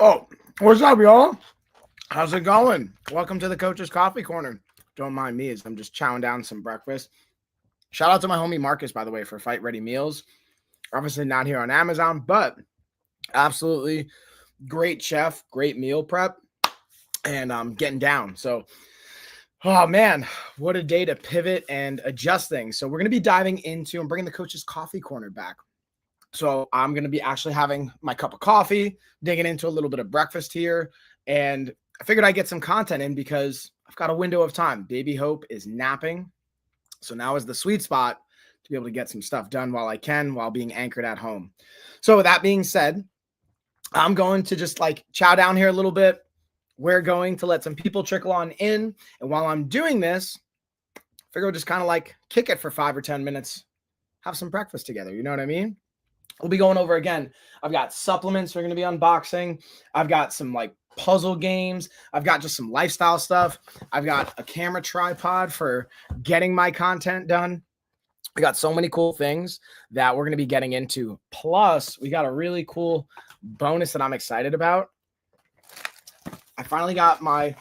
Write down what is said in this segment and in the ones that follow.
Oh, what's up, y'all? How's it going? Welcome to the Coach's Coffee Corner. Don't mind me as I'm just chowing down some breakfast. Shout out to my homie Marcus, by the way, for Fight Ready Meals. Obviously not here on Amazon, but absolutely great chef, great meal prep, and getting down. So, oh man, what a day to pivot and adjust things. So we're going to be diving into and bringing the Coach's Coffee Corner back. So I'm going to be actually having my cup of coffee, digging into a little bit of breakfast here. And I figured I'd get some content in because I've got a window of time. Baby Hope is napping. So now is the sweet spot to be able to get some stuff done while I can, while being anchored at home. So with that being said, I'm going to just chow down here a little bit. We're going to let some people trickle on in. And while I'm doing this, I figure I'll just kind of kick it for 5 or 10 minutes, have some breakfast together. You know what I mean? We'll be going over again. I've got supplements we're going to be unboxing. I've got some puzzle games. I've got just some lifestyle stuff. I've got a camera tripod for getting my content done. We got so many cool things that we're going to be getting into. Plus, we got a really cool bonus that I'm excited about. I finally got my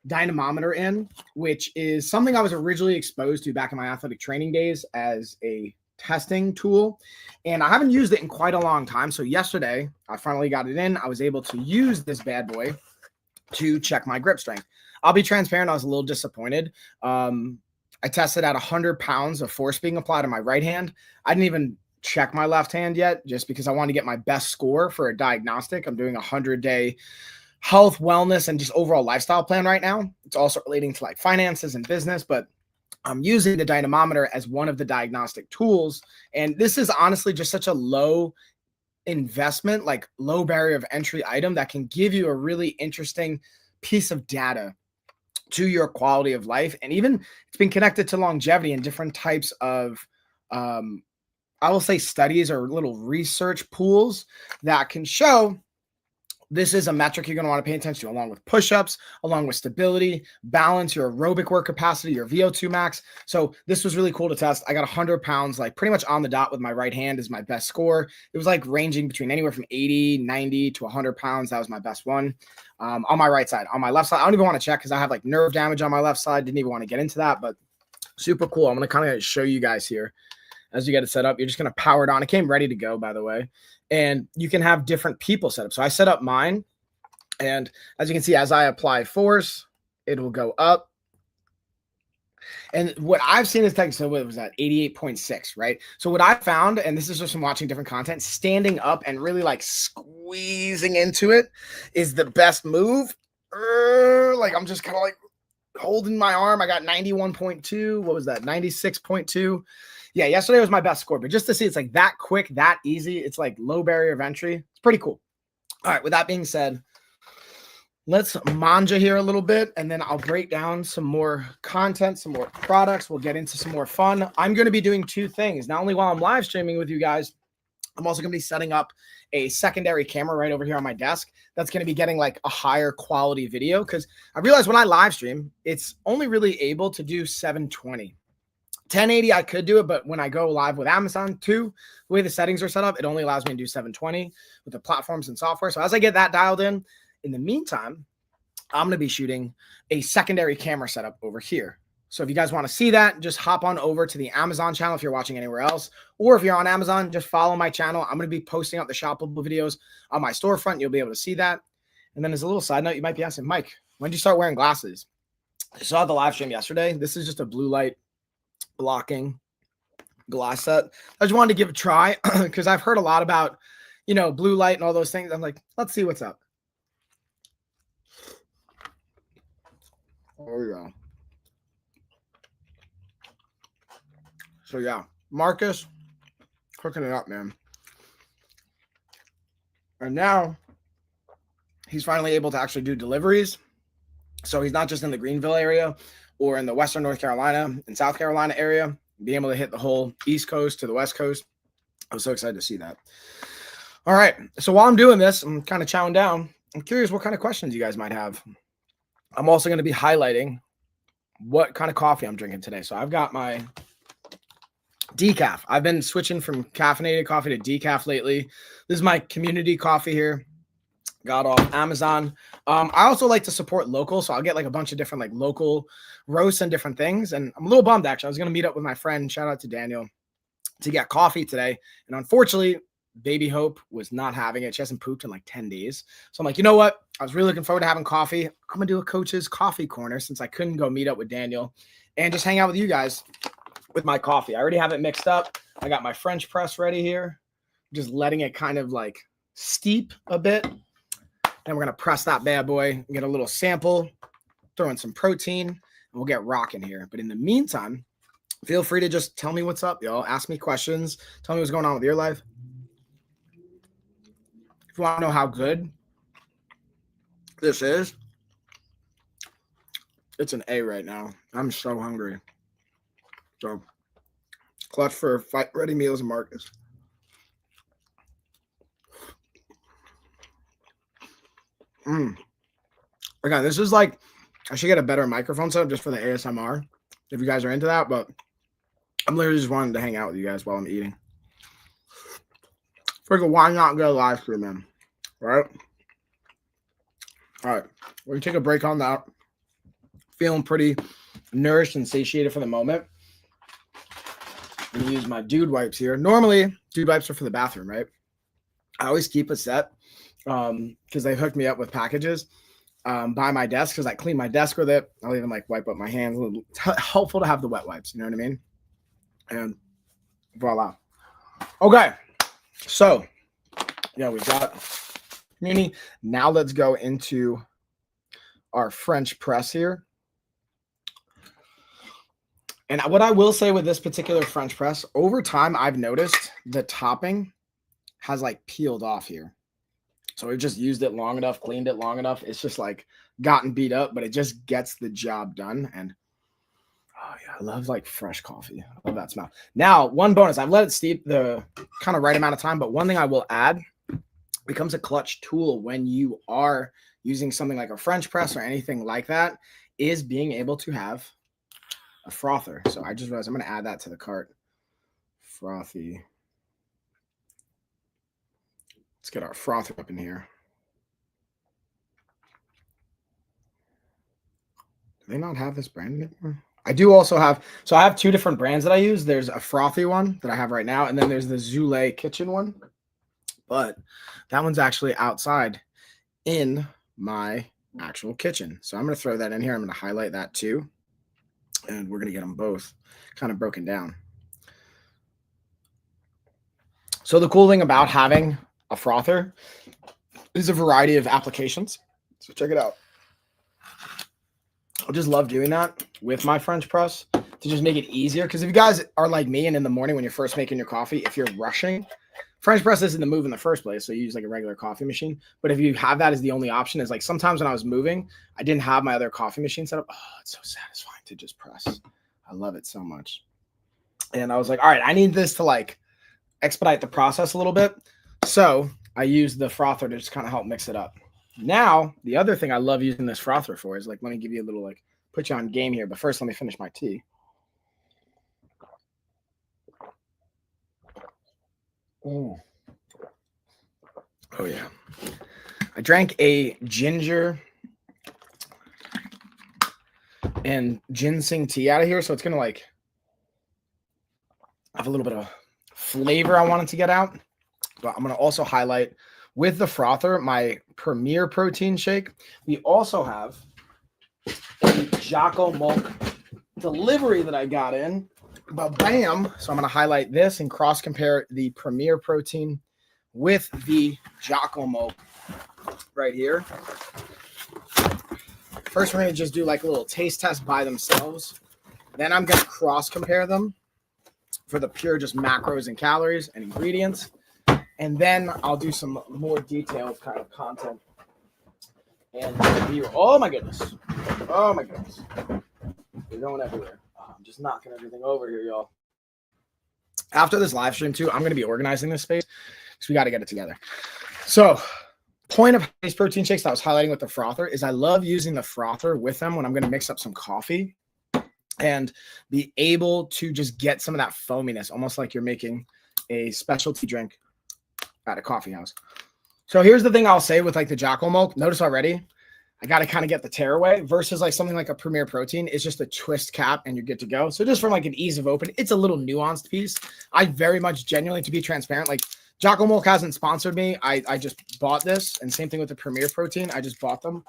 dynamometer in, which is something I was originally exposed to back in my athletic training days as a testing tool, and I haven't used it in quite a long time. So yesterday I finally got it in. I was able to use this bad boy to check my grip strength. I'll be transparent, I was a little disappointed. I tested at 100 pounds of force being applied on my right hand. I didn't even check my left hand yet, just because I wanted to get my best score for a diagnostic. I'm doing a 100-day health, wellness, and just overall lifestyle plan right now. It's also relating to finances and business, but I'm using the dynamometer as one of the diagnostic tools. And this is honestly just such a low investment, low barrier of entry item that can give you a really interesting piece of data to your quality of life. And even it's been connected to longevity and different types of, I will say, studies or little research pools that can show this is a metric you're going to want to pay attention to, along with push-ups, along with stability, balance, your aerobic work capacity, your VO2 max. So this was really cool to test. I got 100 pounds, pretty much on the dot with my right hand is my best score. It was ranging between anywhere from 80, 90 to 100 pounds. That was my best one on my right side. On my left side, I don't even want to check because I have nerve damage on my left side. Didn't even want to get into that, but super cool. I'm going to kind of show you guys here. As you get it set up, you're just going to power it on. It came ready to go, by the way. And you can have different people set up. So I set up mine. And as you can see, as I apply force, it will go up. And what I've seen is so what was that? 88.6, right? So what I found, and this is just from watching different content, standing up and really squeezing into it is the best move. I'm just kind of holding my arm. I got 91.2. What was that? 96.2. Yeah, yesterday was my best score, but just to see it's that quick, that easy, it's low barrier of entry. It's pretty cool. All right, with that being said, let's manja here a little bit, and then I'll break down some more content, some more products. We'll get into some more fun. I'm going to be doing two things. Not only while I'm live streaming with you guys, I'm also going to be setting up a secondary camera right over here on my desk that's going to be getting a higher quality video, because I realized when I live stream, it's only really able to do 720. 1080, I could do it, but when I go live with Amazon too, the way the settings are set up, it only allows me to do 720 with the platforms and software. So as I get that dialed in the meantime, I'm going to be shooting a secondary camera setup over here. So if you guys want to see that, just hop on over to the Amazon channel if you're watching anywhere else. Or if you're on Amazon, just follow my channel. I'm going to be posting out the shoppable videos on my storefront. You'll be able to see that. And then as a little side note, you might be asking, Mike, when did you start wearing glasses? I saw the live stream yesterday. This is just a blue light blocking glass set. I just wanted to give it a try because I've heard a lot about, blue light and all those things. I'm let's see what's up. There we go. So yeah, Marcus cooking it up, man. And now he's finally able to actually do deliveries. So he's not just in the Greenville area or in the Western North Carolina and South Carolina area, being able to hit the whole East Coast to the West Coast. I was so excited to see that. All right. So while I'm doing this, I'm kind of chowing down. I'm curious what kind of questions you guys might have. I'm also going to be highlighting what kind of coffee I'm drinking today. So I've got my decaf. I've been switching from caffeinated coffee to decaf lately. This is my community coffee here. Got off Amazon. I also like to support local, so I'll get like a bunch of different like local roasts and different things. And I'm a little bummed actually. I was gonna meet up with my friend, shout out to Daniel, to get coffee today. And unfortunately, baby Hope was not having it. She hasn't pooped in like 10 days. So I'm like, you know what? I was really looking forward to having coffee. I'm gonna do a coach's coffee corner since I couldn't go meet up with Daniel and just hang out with you guys with my coffee. I already have it mixed up. I got my French press ready here. Just letting it kind of like steep a bit. Then we're going to press that bad boy, get a little sample, throw in some protein, and we'll get rocking here. But in the meantime, feel free to just tell me what's up, y'all. Ask me questions. Tell me what's going on with your life. If you want to know how good this is, it's an A right now. I'm so hungry. So, clutch for fight ready meals, Marcus. Again, this is like, I should get a better microphone setup just for the ASMR if you guys are into that, but I'm literally just wanting to hang out with you guys while I'm eating. Freaking, why not get a live stream, man? Right? All right, we're gonna take a break on that. Feeling pretty nourished and satiated for the moment. I'm gonna use my dude wipes here. Normally, dude wipes are for the bathroom, right? I always keep a set because they hooked me up with packages by my desk because I clean my desk with it. I'll even like wipe up my hands. It's helpful to have the wet wipes, you know what I mean? And voila. Okay, so yeah, we got community. Now let's go into our French press here. And what I will say with this particular French press, over time, I've noticed the topping has like peeled off here. So we've just used it long enough, cleaned it long enough. It's just like gotten beat up, but it just gets the job done. And oh yeah, I love like fresh coffee. I love that smell. Now, one bonus, I've let it steep the kind of right amount of time, but one thing I will add becomes a clutch tool when you are using something like a French press or anything like that is being able to have a frother. So I just realized I'm going to add that to the cart. Frothy. Let's get our frother up in here. Do they not have this brand anymore? I do also have, so I have two different brands that I use. There's a frothy one that I have right now, and then there's the Zule kitchen one. But that one's actually outside in my actual kitchen. So I'm going to throw that in here. I'm going to highlight that too. And we're going to get them both kind of broken down. So the cool thing about having a frother is a variety of applications. So check it out. I just love doing that with my French press to just make it easier. Because if you guys are like me and in the morning when you're first making your coffee, if you're rushing, French press isn't the move in the first place. So you use like a regular coffee machine. But if you have that as the only option, is like sometimes when I was moving, I didn't have my other coffee machine set up. Oh, it's so satisfying to just press. I love it so much. And I was like, all right, I need this to like expedite the process a little bit. So I use the frother to just kind of help mix it up. Now, the other thing I love using this frother for is like, let me give you a little like, put you on game here. But first, let me finish my tea. Oh yeah. I drank a ginger and ginseng tea out of here. So it's going to like have a little bit of flavor I wanted to get out. But I'm going to also highlight with the frother, my Premier protein shake. We also have a Jocko Milk delivery that I got in. But bam. So I'm going to highlight this and cross compare the Premier protein with the Jocko Milk right here. First, we're going to just do like a little taste test by themselves. Then I'm going to cross compare them for the pure just macros and calories and ingredients. And then I'll do some more detailed kind of content. And oh my goodness. Oh my goodness. We're going everywhere. Oh, I'm just knocking everything over here, y'all. After this live stream too, I'm going to be organizing this space because we got to get it together. So point of these protein shakes that I was highlighting with the frother is I love using the frother with them when I'm going to mix up some coffee and be able to just get some of that foaminess, almost like you're making a specialty drink at a coffee house. So here's the thing I'll say with like the Jocko milk. Notice already, I got to kind of get the tear away versus like something like a Premier Protein. It's just a twist cap and you're good to go. So just from like an ease of open, it's a little nuanced piece. I very much genuinely, to be transparent, like Jocko milk hasn't sponsored me. I just bought this, and same thing with the Premier Protein. I just bought them.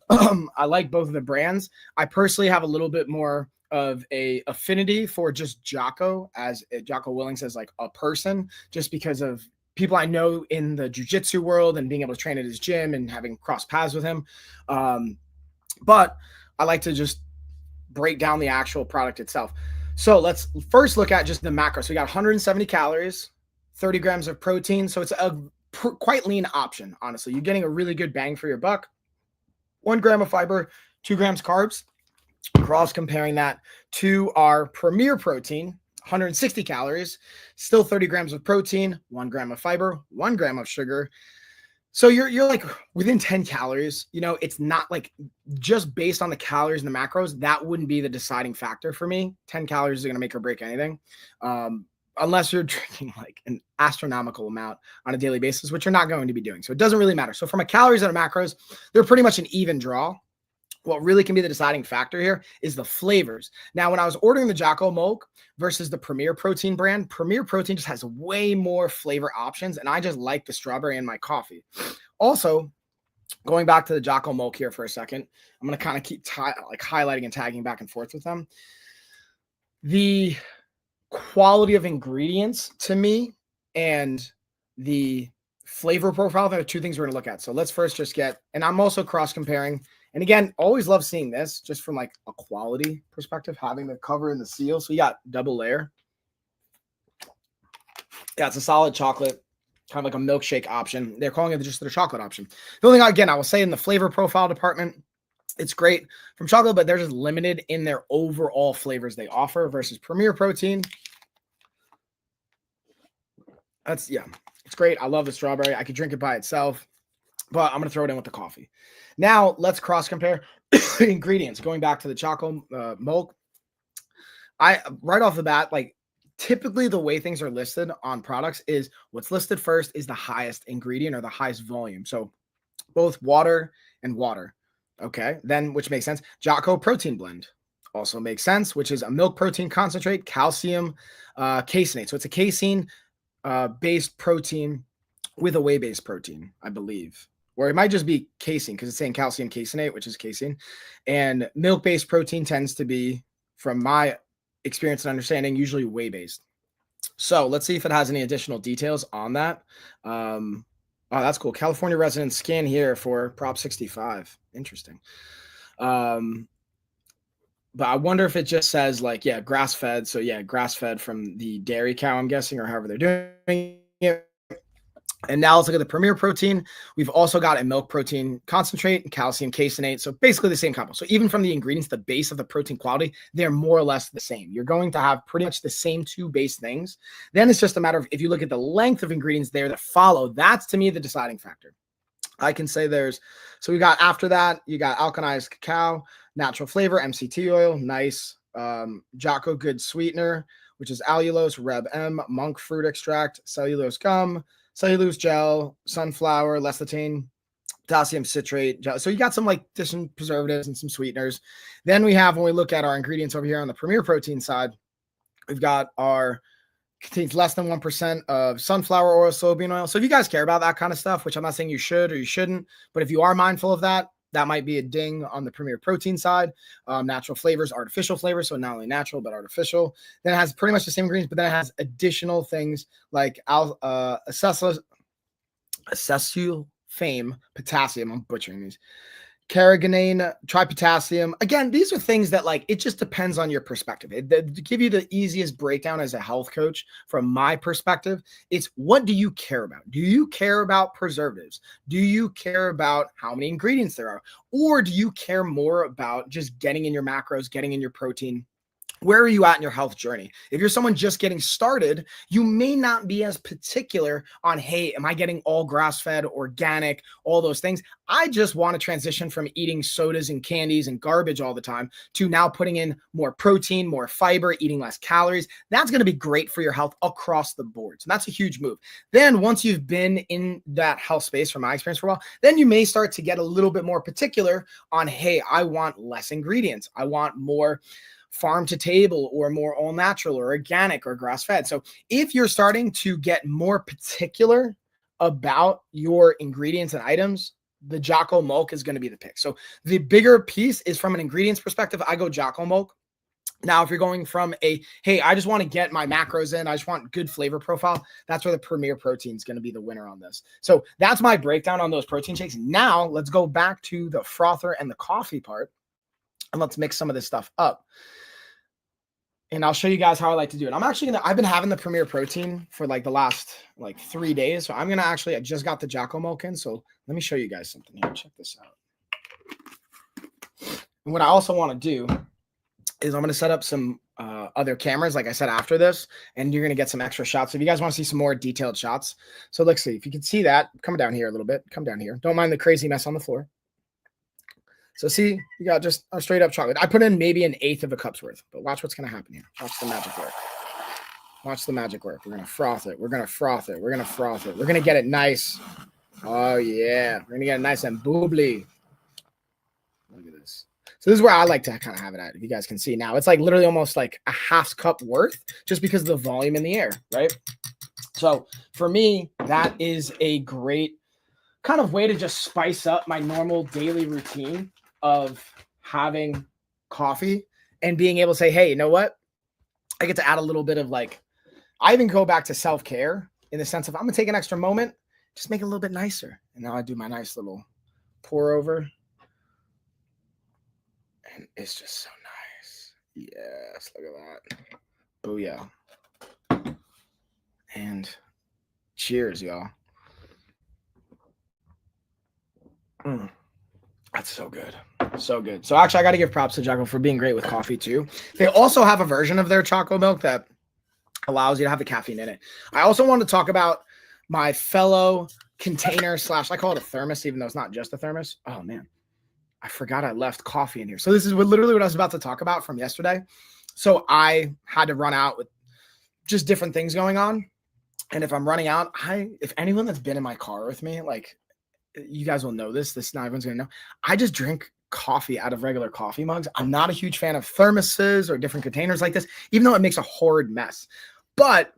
I like both of the brands. I personally have a little bit more of a affinity for just Jocko, as Jocko Willings as like a person, just because of people I know in the jiu-jitsu world and being able to train at his gym and having crossed paths with him. But I like to just break down the actual product itself. So let's first look at just the macro. So we got 170 calories, 30 grams of protein. So it's a quite lean option, honestly. You're getting a really good bang for your buck. 1 gram of fiber, 2 grams carbs. Cross comparing that to our Premier Protein, 160 calories, still 30 grams of protein, 1 gram of fiber, 1 gram of sugar. So you're like within 10 calories. You know, it's not like just based on the calories and the macros, that wouldn't be the deciding factor for me. 10 calories is going to make or break anything. Unless you're drinking like an astronomical amount on a daily basis, which you're not going to be doing. So it doesn't really matter. So from a calories and a macros, they're pretty much an even draw. What really can be the deciding factor here is the flavors. Now, when I was ordering the Jocko milk versus the Premier Protein brand, Premier Protein just has way more flavor options, and I just like the strawberry in my coffee. Also, going back to the Jocko milk here for a second, I'm going to kind of keep highlighting and tagging back and forth with them. The quality of ingredients to me and the flavor profile, there are two things we're going to look at. So let's first just get, and I'm also cross comparing. And again, always love seeing this just from like a quality perspective, having the cover and the seal. So you got double layer. Yeah, it's a solid chocolate, kind of like a milkshake option. They're calling it just the chocolate option. The only thing, again, I will say in the flavor profile department, it's great from chocolate, but they're just limited in their overall flavors they offer versus Premier Protein. It's great. I love the strawberry. I could drink it by itself, but I'm going to throw it in with the coffee. Now let's cross compare ingredients. Going back to the Jocko milk, right off the bat, like typically the way things are listed on products is what's listed first is the highest ingredient or the highest volume. So both water and water. Okay, then which makes sense. Jocko protein blend also makes sense, which is a milk protein concentrate, calcium, caseinate. So it's a casein based protein with a whey based protein, I believe. Or it might just be casein because it's saying calcium caseinate, which is casein. And milk based protein tends to be, from my experience and understanding, usually whey based. So let's see if it has any additional details on that. Oh, that's cool. California resident scan here for Prop 65. Interesting. But I wonder if it just says like, yeah, grass fed. So yeah, grass fed from the dairy cow, I'm guessing, or however they're doing it. And now let's look at the Premier Protein. We've also got a milk protein concentrate and calcium caseinate. So basically the same combo. So even from the ingredients, the base of the protein quality, they're more or less the same. You're going to have pretty much the same two base things. Then it's just a matter of, if you look at the length of ingredients there that follow, that's to me the deciding factor. I can say so we got after that, you got alkalized cacao, natural flavor, MCT oil, nice. Jocko Good Sweetener, which is allulose, Reb M, monk fruit extract, cellulose gum, cellulose gel, sunflower, lecithin, potassium citrate. So you got some like different preservatives and some sweeteners. Then we have, when we look at our ingredients over here on the Premier Protein side, we've got contains less than 1% of sunflower oil, soybean oil. So if you guys care about that kind of stuff, which I'm not saying you should or you shouldn't, but if you are mindful of that, that might be a ding on the Premier Protein side. Natural flavors, artificial flavors. So not only natural, but artificial. Then it has pretty much the same ingredients, but then it has additional things like acesulfame, potassium. I'm butchering these. Carrageenane, tripotassium. Again, these are things that like, it just depends on your perspective. To give you the easiest breakdown as a health coach, from my perspective, it's what do you care about? Do you care about preservatives? Do you care about how many ingredients there are? Or do you care more about just getting in your macros, getting in your protein, where are you at in your health journey? If you're someone just getting started, you may not be as particular on, hey, am I getting all grass-fed, organic, all those things? I just want to transition from eating sodas and candies and garbage all the time to now putting in more protein, more fiber, eating less calories. That's going to be great for your health across the board. So that's a huge move. Then once you've been in that health space, from my experience for a while, then you may start to get a little bit more particular on, hey, I want less ingredients. I want more farm to table or more all natural or organic or grass fed. So if you're starting to get more particular about your ingredients and items, the Jocko Milk is going to be the pick. So the bigger piece is from an ingredients perspective, I go Jocko Milk. Now, if you're going from a, hey, I just want to get my macros in, I just want good flavor profile, that's where the Premier Protein is going to be the winner on this. So that's my breakdown on those protein shakes. Now let's go back to the frother and the coffee part, and let's mix some of this stuff up. And I'll show you guys how I like to do it. I've been having the Premier Protein for like the last 3 days. So I'm going to I just got the Jocko Milk in. So let me show you guys something here. Check this out. And what I also want to do is I'm going to set up some other cameras, like I said, after this, and you're going to get some extra shots. So if you guys want to see some more detailed shots. So let's see if you can see that. Come down here a little bit. Come down here. Don't mind the crazy mess on the floor. So see, you got just a straight up chocolate. I put in maybe 1/8 of a cup's worth, but watch what's going to happen here. Watch the magic work. Watch the magic work. We're going to froth it. We're going to froth it. We're going to froth it. We're going to get it nice. Oh, yeah. We're going to get it nice and boobly. Look at this. So this is where I like to kind of have it at, if you guys can see. Now, it's like literally almost like a 1/2 cup worth just because of the volume in the air, right? So for me, that is a great kind of way to just spice up my normal daily routine of having coffee and being able to say, hey, you know what? I get to add a little bit of I even go back to self-care in the sense of I'm going to take an extra moment, just make it a little bit nicer. And now I do my nice little pour over. And it's just so nice. Yes, look at that. Booyah. And cheers, y'all. That's so good. So good. So actually, I got to give props to Jocko for being great with coffee too. They also have a version of their Jocko Milk that allows you to have the caffeine in it. I also want to talk about my fellow container / I call it a thermos, even though it's not just a thermos. Oh man, I forgot I left coffee in here. So this is literally what I was about to talk about from yesterday. So I had to run out with just different things going on. And if I'm running out, if anyone that's been in my car with me, you guys will know this. Not everyone's going to know. I just drink coffee out of regular coffee mugs. I'm not a huge fan of thermoses or different containers like this, even though it makes a horrid mess. But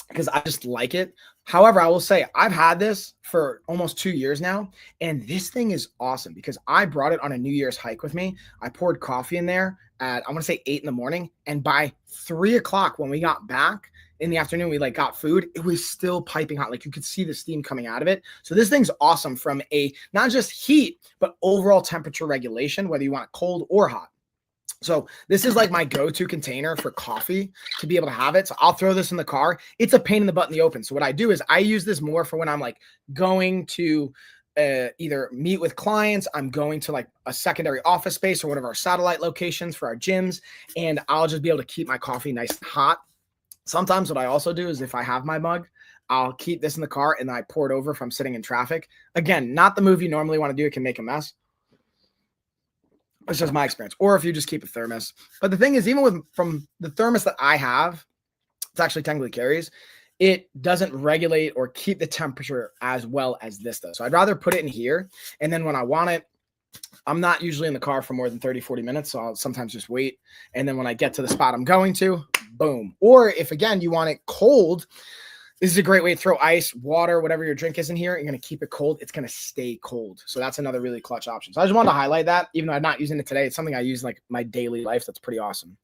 because I just like it. However, I will say I've had this for almost 2 years now, and this thing is awesome because I brought it on a New Year's hike with me. I poured coffee in there at, I want to say 8 in, and by 3 o'clock when we got back in the afternoon, we got food. It was still piping hot. You could see the steam coming out of it. So this thing's awesome from a not just heat, but overall temperature regulation, whether you want it cold or hot. So this is my go-to container for coffee to be able to have it. So I'll throw this in the car. It's a pain in the butt in the open. So what I do is I use this more for when I'm going to either meet with clients, I'm going to a secondary office space or one of our satellite locations for our gyms, and I'll just be able to keep my coffee nice and hot. Sometimes what I also do is if I have my mug, I'll keep this in the car and I pour it over if I'm sitting in traffic. Again, not the move you normally want to do. It can make a mess. It's just my experience. Or if you just keep a thermos. But the thing is, even from the thermos that I have, it's actually technically carries, it doesn't regulate or keep the temperature as well as this does. So I'd rather put it in here. And then when I want it, I'm not usually in the car for more than 30, 40 minutes. So I'll sometimes just wait. And then when I get to the spot I'm going to, boom. Or if, again, you want it cold, this is a great way to throw ice, water, whatever your drink is in here. You're going to keep it cold. It's going to stay cold. So that's another really clutch option. So I just wanted to highlight that, even though I'm not using it today. It's something I use my daily life. That's pretty awesome.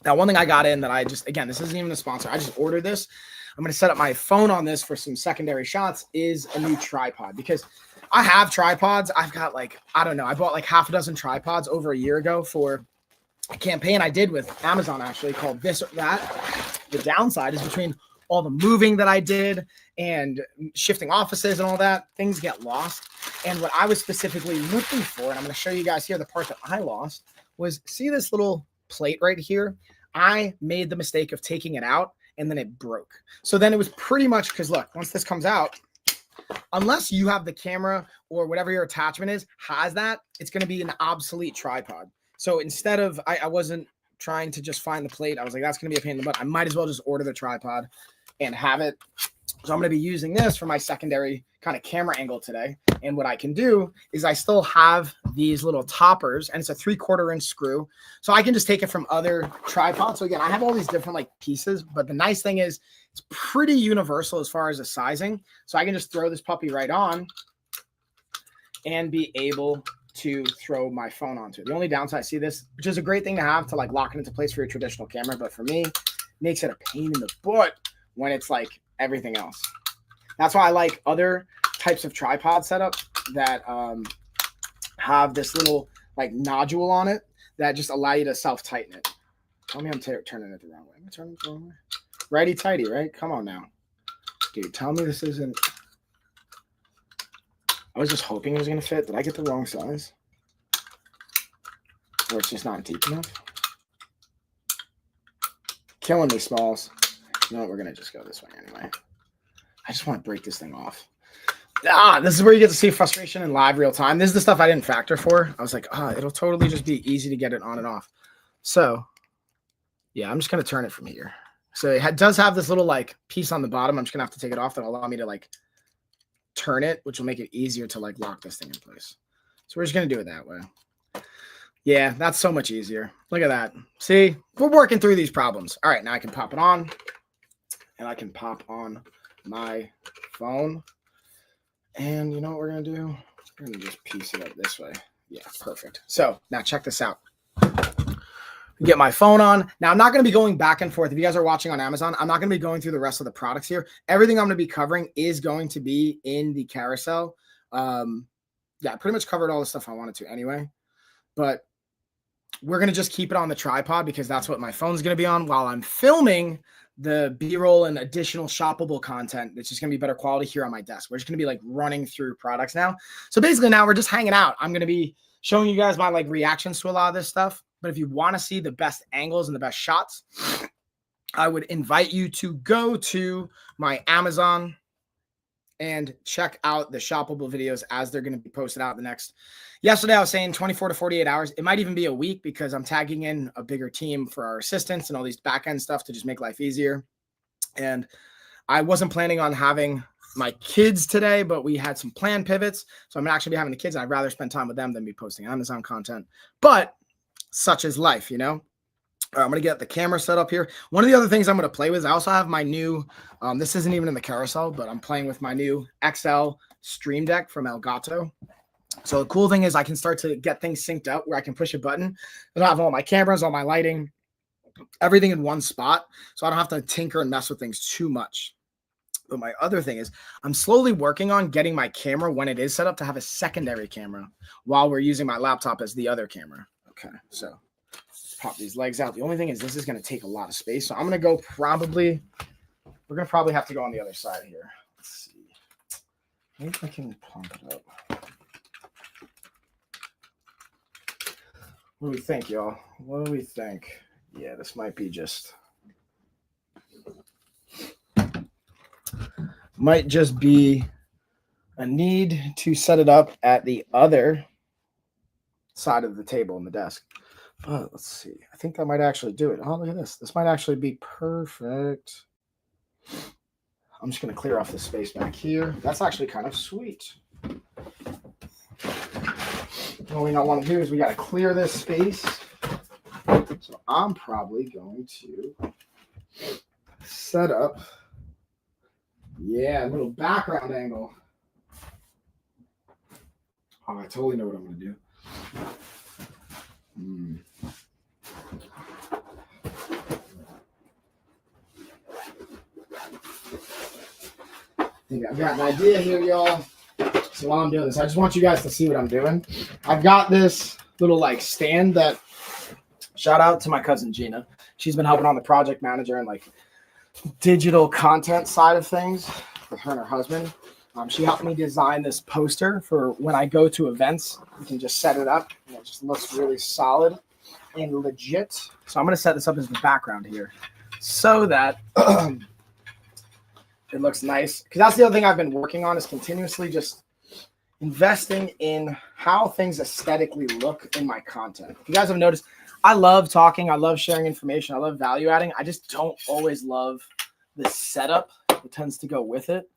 Now, one thing I got in that again, this isn't even a sponsor. I just ordered this. I'm going to set up my phone on this for some secondary shots is a new tripod because I have tripods. I've got I don't know. I bought 6 tripods over a year ago for a campaign I did with Amazon actually called This or That. The downside is between all the moving that I did and shifting offices and all that, things get lost. And what I was specifically looking for, and I'm going to show you guys here the part that I lost, was see this little plate right here? I made the mistake of taking it out and then it broke. So then it was pretty much, because look, once this comes out, unless you have the camera or whatever your attachment is has that, it's going to be an obsolete tripod. So instead of, I wasn't trying to just find the plate. I was like, that's going to be a pain in the butt. I might as well just order the tripod and have it. So I'm going to be using this for my secondary kind of camera angle today. And what I can do is I still have these little toppers, and it's a 3/4 inch screw. So I can just take it from other tripods. So again, I have all these different like pieces, but the nice thing is it's pretty universal as far as the sizing. So I can just throw this puppy right on and be able to throw my phone onto it. The only downside I see this, which is a great thing to have to like lock it into place for your traditional camera, but for me, it makes it a pain in the butt when it's like everything else. That's why I like other types of tripod setups that have this little like nodule on it that just allow you to self-tighten it. Tell me I'm turning it the wrong way. I'm turning it the wrong way. Righty tighty, right? Come on now. Dude, tell me this isn't... I was just hoping it was going to fit. Did I get the wrong size? Or it's just not deep enough? Killing me, Smalls. You know what? We're going to just go this way anyway. I just want to break this thing off. This is where you get to see frustration in live real time. This is the stuff I didn't factor for. I was like, it'll totally just be easy to get it on and off. So, yeah, I'm just going to turn it from here. So it does have this little like piece on the bottom. I'm just going to have to take it off. That'll allow me to like turn it, which will make it easier to like lock this thing in place. So we're just going to do it that way. Yeah, that's so much easier. Look at that. See, we're working through these problems. All right, now I can pop it on, and I can pop on my phone. And you know what we're going to do? We're going to just piece it up this way. Yeah, perfect. So now check this out. Get my phone on. Now, I'm not going to be going back and forth. If you guys are watching on Amazon, I'm not going to be going through the rest of the products here. Everything I'm going to be covering is going to be in the carousel. Yeah, I pretty much covered all the stuff I wanted to anyway. But we're going to just keep it on the tripod because that's what my phone's going to be on while I'm filming the B-roll and additional shoppable content. It's just going to be better quality here on my desk. We're just going to be like running through products now. So basically now we're just hanging out. I'm going to be showing you guys my like reactions to a lot of this stuff. But if you want to see the best angles and the best shots, I would invite you to go to my Amazon and check out the shoppable videos as they're going to be posted out the next. Yesterday, I was saying 24 to 48 hours. It might even be a week because I'm tagging in a bigger team for our assistants and all these back-end stuff to just make life easier. And I wasn't planning on having my kids today, but we had some planned pivots. So I'm going to actually be having the kids, and I'd rather spend time with them than be posting Amazon content. But such is life, you know? All right, I'm going to get the camera set up here. One of the other things I'm going to play with, I also have my new, this isn't even in the carousel, but I'm playing with my new XL Stream Deck from Elgato. So the cool thing is I can start to get things synced up where I can push a button. I have all my cameras, all my lighting, everything in one spot. So I don't have to tinker and mess with things too much. But my other thing is I'm slowly working on getting my camera when it is set up to have a secondary camera while we're using my laptop as the other camera. Okay, so let's pop these legs out. The only thing is this is going to take a lot of space. So I'm going to go we're going to probably have to go on the other side here. Let's see. Maybe I can pump it up. What do we think, y'all? What do we think? Yeah, this might be just... Might just be a need to set it up at the other side of the table on the desk. But let's see. I think that might actually do it. Oh, look at this. This might actually be perfect. I'm just going to clear off the space back here. That's actually kind of sweet. What we don't want to do is we got to clear this space. So I'm probably going to set up, yeah, a little background angle. Oh, I totally know what I'm going to do. I think I've got an idea here, y'all. So while I'm doing this, I just want you guys to see what I'm doing. I've got this little like stand that, shout out to my cousin Gina. She's been helping on the project manager and like digital content side of things with her and her husband. She helped me design this poster for when I go to events. You can just set it up and it just looks really solid. and legit. So I'm going to set this up as the background here so that it looks nice. Because that's the other thing I've been working on is continuously just investing in how things aesthetically look in my content. If you guys have noticed, I love talking. I love sharing information. I love value adding. I just don't always love the setup that tends to go with it.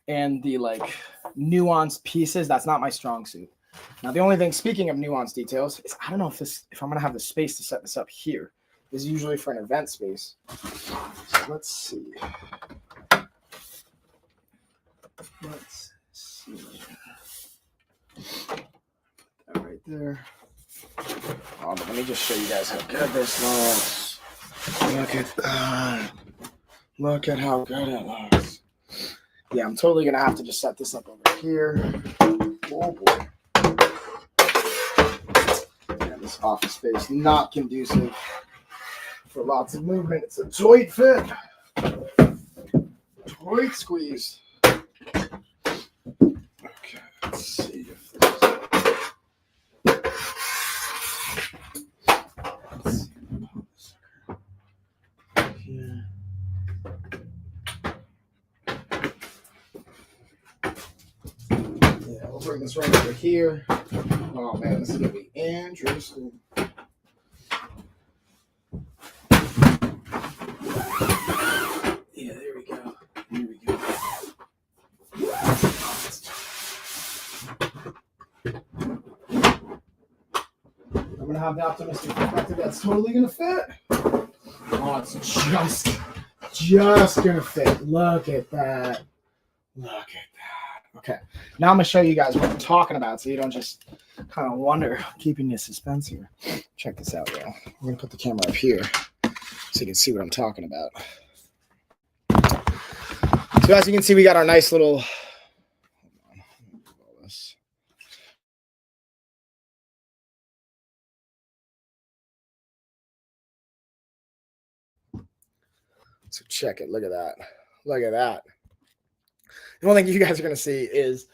And the like nuanced pieces, that's not my strong suit. Now, the only thing, speaking of nuanced details, is I don't know if I'm going to have the space to set this up here. This is usually for an event space. So let's see. Let's see. Put that right there. Oh, let me just show you guys how good this looks. Look at that. Look at how good it looks. Yeah, I'm totally going to have to just set this up over here. Oh, boy. Yeah, this office space, not conducive for lots of movement. It's a tight fit. Tight squeeze. Okay, let's see if there's... Let's see. Here. Yeah, we'll bring this right over here. Oh man, this is gonna be interesting. Yeah, there we go. Here we go. I'm gonna have the optimistic perspective that's totally gonna fit. Oh, it's just gonna fit. Look at that. Look at that. Okay, now I'm gonna show you guys what I'm talking about, so you don't just kind of wonder, keeping you suspense here. Check this out, y'all. I'm gonna put the camera up here so you can see what I'm talking about. So as you can see, we got our nice little. So check it. Look at that. Look at that. The only thing you guys are going to see is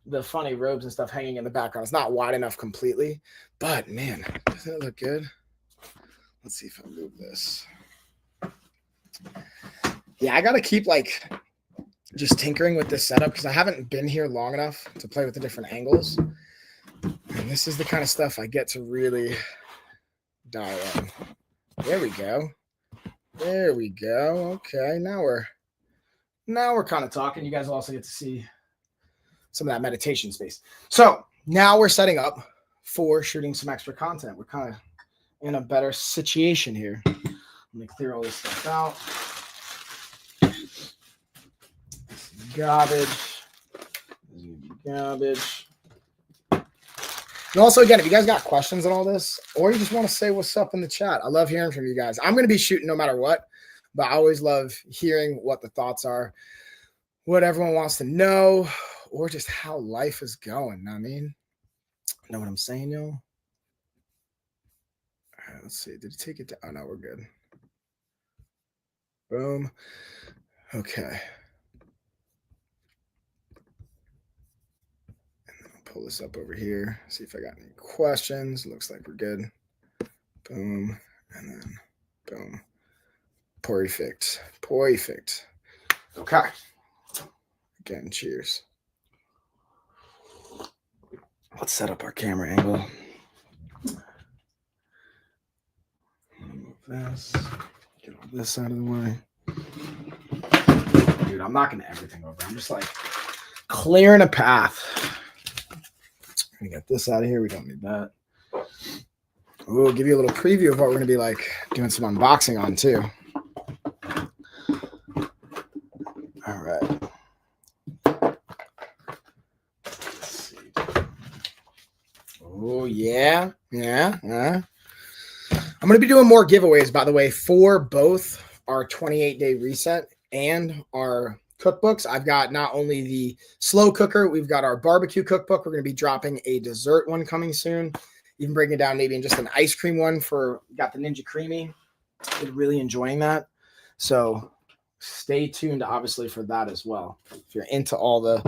the funny robes and stuff hanging in the background. It's not wide enough completely, but man, doesn't it look good? Let's see if I move this. Yeah, I got to keep like just tinkering with this setup because I haven't been here long enough to play with the different angles. And this is the kind of stuff I get to really dial in. There we go. There we go. Okay, now we're kind of talking. You guys will also get to see some of that meditation space. So now we're setting up for shooting some extra content. We're kind of in a better situation here. Let me clear all this stuff out. Garbage. Garbage. And also, again, if you guys got questions on all this, or you just want to say what's up in the chat, I love hearing from you guys. I'm going to be shooting no matter what, but I always love hearing what the thoughts are, what everyone wants to know, or just how life is going. I mean, know what I'm saying, y'all? All right, let's see. Did it take it down? Oh, no, we're good. Boom. Okay. Pull this up over here, see if I got any questions. Looks like we're good. Boom, and then boom. Perfect. Perfect. Okay. Again, cheers. Let's set up our camera angle. Move this. Get all this out of the way. Dude, I'm knocking everything over. I'm just like clearing a path. We got this out of here. We don't need that. We'll give you a little preview of what we're going to be like doing some unboxing on too. All right. Let's see. Oh, yeah. Yeah. I'm going to be doing more giveaways, by the way, for both our 28-day reset and our cookbooks. I've got not only the slow cooker, we've got our barbecue cookbook. We're going to be dropping a dessert one coming soon. Even breaking it down maybe in just an ice cream one for, got the Ninja Creamy. Been really enjoying that. So stay tuned, obviously, for that as well. If you're into all the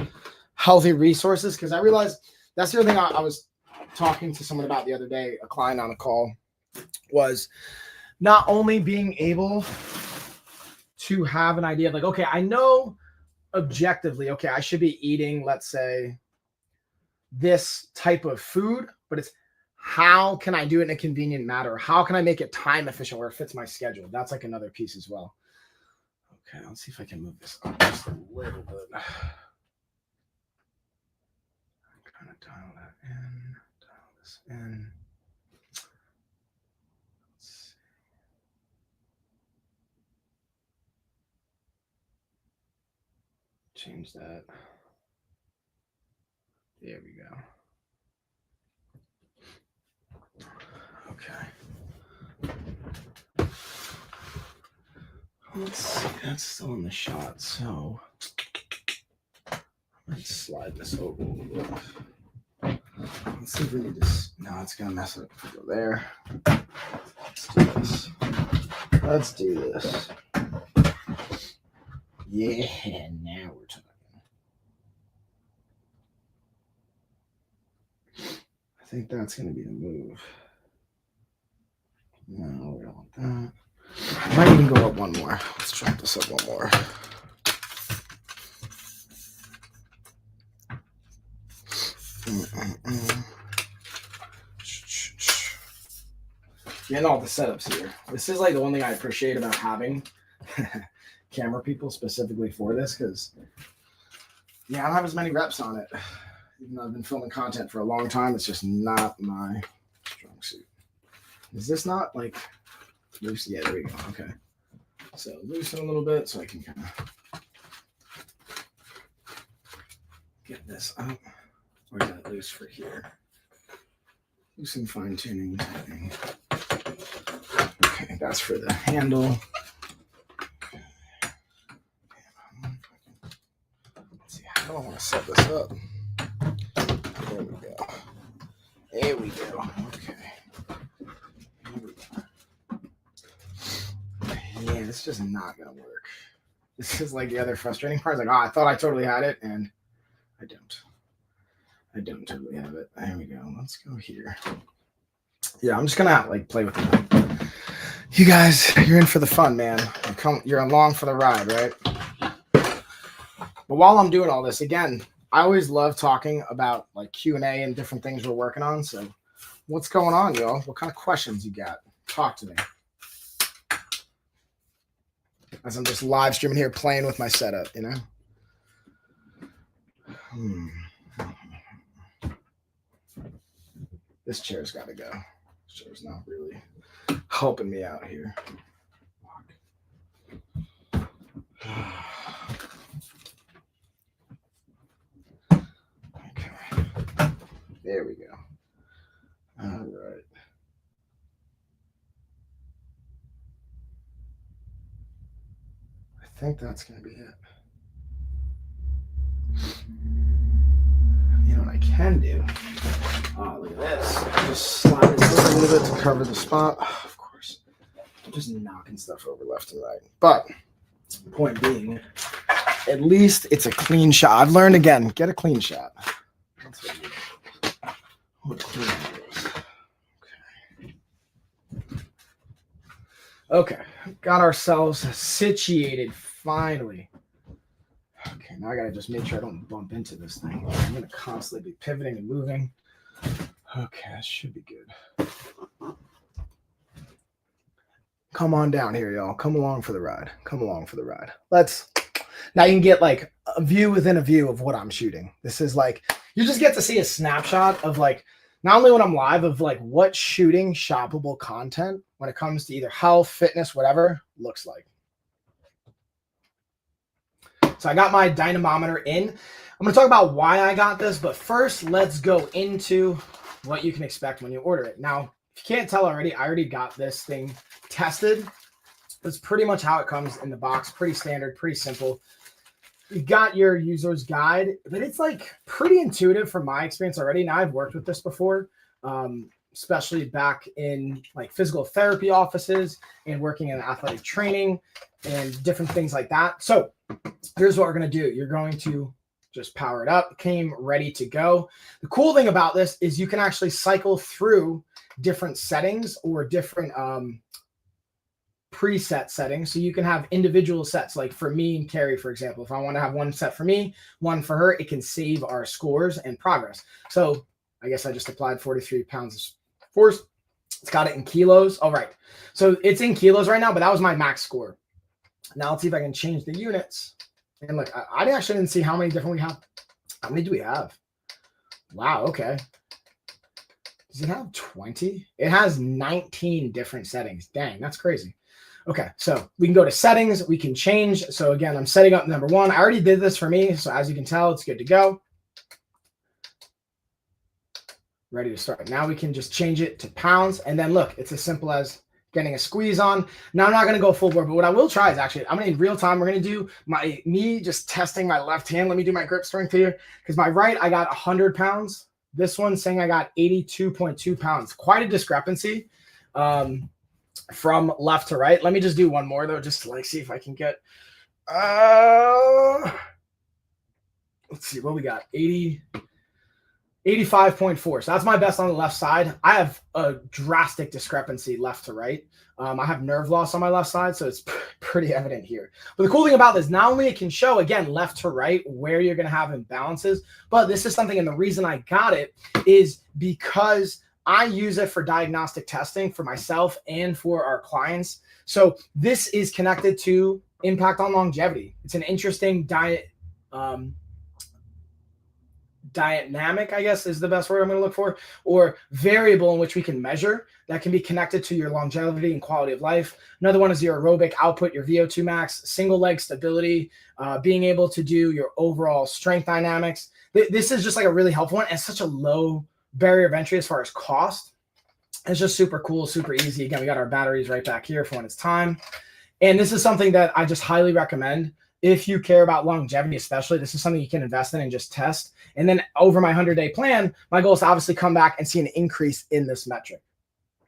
healthy resources, because I realized that's the other thing I was talking to someone about the other day, a client on a call. was not only being able to have an idea of like, okay, I know objectively, okay, I should be eating, let's say, this type of food, but it's how can I do it in a convenient manner? How can I make it time efficient where it fits my schedule? That's like another piece as well. Okay, let's see if I can move this up just a little bit. Kind of dial that in, dial this in. Let's see. Change that. There we go. Okay. Let's see. That's still in the shot. So let's slide this over a little bit. Let's see if we need this. No, it's gonna mess it up if we go there. Let's do this. Let's do this. Yeah, now we're talking. I think that's gonna be the move. No, we don't want that. I might even go up one more. Let's jump this up one more. Getting all the setups here. This is like the one thing I appreciate about having camera people specifically for this, because I don't have as many reps on it. Even though I've been filming content for a long time, it's just not my strong suit. Is this not like loose? Yeah, there we go. Okay. So loosen a little bit so I can kind of get this up. Or get it loose for here. Loosen, fine tuning, tightening. Okay, that's for the handle. Okay. Let's see, how do I want to set this up? There we go. There we go. Okay. Yeah, it's just not gonna work. This is like the other frustrating part. It's like, I thought I totally had it, and I don't. I don't totally have it. There we go. Let's go here. Yeah, I'm just gonna like play with it. You guys, you're in for the fun, man. You're along for the ride, right? But while I'm doing all this, again, I always love talking about like Q&A and different things we're working on. So what's going on, y'all? What kind of questions you got? Talk to me. As I'm just live streaming here, playing with my setup, you know? This chair's got to go. This chair's not really helping me out here. Okay. There we go. All right. I think that's going to be it. You know what I can do? Oh, look at this. Just slide this over a little bit to cover the spot. Oh, of course. I'm just knocking stuff over left and right. But point being, at least it's a clean shot. I've learned again, get a clean shot. That's what clean is. Okay. Got ourselves situated finally. Okay, now I gotta just make sure I don't bump into this thing. I'm gonna constantly be pivoting and moving. Okay, that should be good. Come on down here, y'all. Come along for the ride. Come along for the ride. Now you can get like a view within a view of what I'm shooting. This is like, you just get to see a snapshot of like, not only when I'm live, of like what shooting shoppable content when it comes to either health, fitness, whatever, looks like. So I got my dynamometer in. I'm going to talk about why I got this, but first let's go into what you can expect when you order it. Now, if you can't tell already, I already got this thing tested. That's pretty much how it comes in the box. Pretty standard, pretty simple. You got your user's guide, but it's like pretty intuitive from my experience already. Now I've worked with this before, especially back in like physical therapy offices and working in athletic training and different things like that. So here's what we're going to do. You're going to just power it up, came ready to go. The cool thing about this is you can actually cycle through different settings or different preset settings. So you can have individual sets, like for me and Carrie, for example. If I want to have one set for me, one for her, it can save our scores and progress. So I guess I just applied 43 pounds of force. It's got it in kilos. All right. So it's in kilos right now, but that was my max score. Now let's see if I can change the units. And look, I actually didn't see how many different we have. How many do we have? Wow, okay. Does it have 20? It has 19 different settings. Dang, that's crazy. Okay, so we can go to settings. We can change. So again, I'm setting up number one. I already did this for me. So as you can tell, it's good to go. Ready to start. Now we can just change it to pounds. And then look, it's as simple as getting a squeeze on. Now I'm not going to go full board, but what I will try is actually, I'm going to in real time, we're going to do me just testing my left hand. Let me do my grip strength here, because my right, I got 100 pounds. This one's saying I got 82.2 pounds. Quite a discrepancy from left to right. Let me just do one more though, just to like see if I can get, let's see what we got. 85.4. So that's my best on the left side. I have a drastic discrepancy left to right. I have nerve loss on my left side, so it's pretty evident here. But the cool thing about this, not only it can show, again, left to right, where you're going to have imbalances, but this is something, and the reason I got it is because I use it for diagnostic testing for myself and for our clients. So this is connected to impact on longevity. It's an interesting dynamic, I guess is the best word I'm going to look for, or variable in which we can measure that can be connected to your longevity and quality of life. Another one is your aerobic output, your VO2 max, single leg stability, being able to do your overall strength dynamics. This is just like a really helpful one, and such a low barrier of entry as far as cost. It's just super cool, super easy. Again, we got our batteries right back here for when it's time. And this is something that I just highly recommend. If you care about longevity, especially, this is something you can invest in and just test. And then over my 100-day plan, my goal is to obviously come back and see an increase in this metric.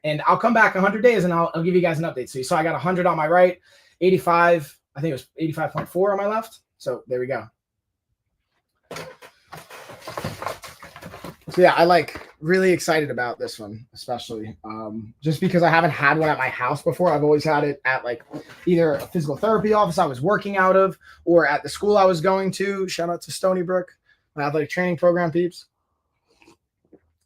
And I'll come back 100 days and I'll give you guys an update. So you saw I got 100 on my right, 85, I think it was 85.4 on my left. So there we go. So yeah, I like really excited about this one, especially just because I haven't had one at my house before. I've always had it at like either a physical therapy office I was working out of, or at the school I was going to. Shout out to Stony Brook, my athletic training program peeps.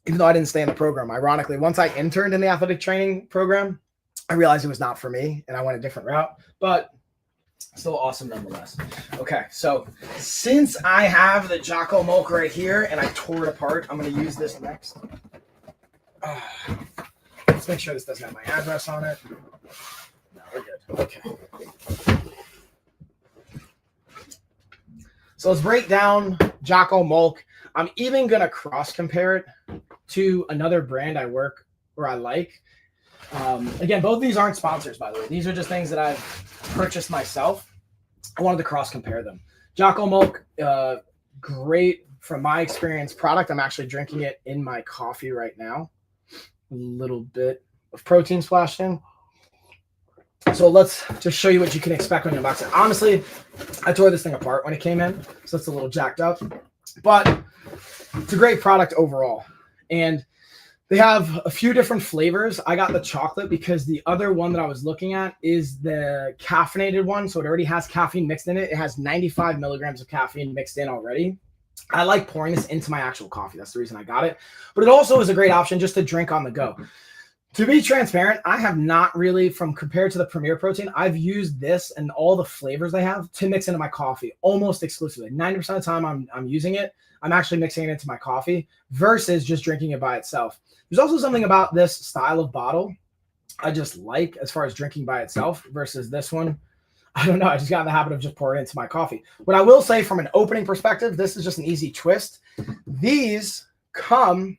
Even though I didn't stay in the program, ironically, once I interned in the athletic training program, I realized it was not for me and I went a different route, but still awesome nonetheless. Okay, so since I have the Jocko Molk right here and I tore it apart, I'm going to use this next. Let's make sure this doesn't have my address on it. No, we're good. Okay. So let's break down Jocko Molk. I'm even going to cross compare it to another brand I work or I like. Again, both of these aren't sponsors, by the way. These are just things that I've purchased myself. I wanted to cross compare them. Jocko Molk, great from my experience product. I'm actually drinking it in my coffee right now. A little bit of protein splashed in. So let's just show you what you can expect when you unbox it. Honestly, I tore this thing apart when it came in, so it's a little jacked up. But it's a great product overall. And they have a few different flavors. I got the chocolate because the other one that I was looking at is the caffeinated one. So it already has caffeine mixed in it. It has 95 milligrams of caffeine mixed in already. I like pouring this into my actual coffee. That's the reason I got it. But it also is a great option just to drink on the go. To be transparent, I have not really, compared to the Premier Protein, I've used this and all the flavors they have to mix into my coffee almost exclusively. 90% of the time I'm using it, I'm actually mixing it into my coffee versus just drinking it by itself. There's also something about this style of bottle I just like as far as drinking by itself versus this one. I don't know. I just got in the habit of just pouring it into my coffee. What I will say from an opening perspective, this is just an easy twist. These come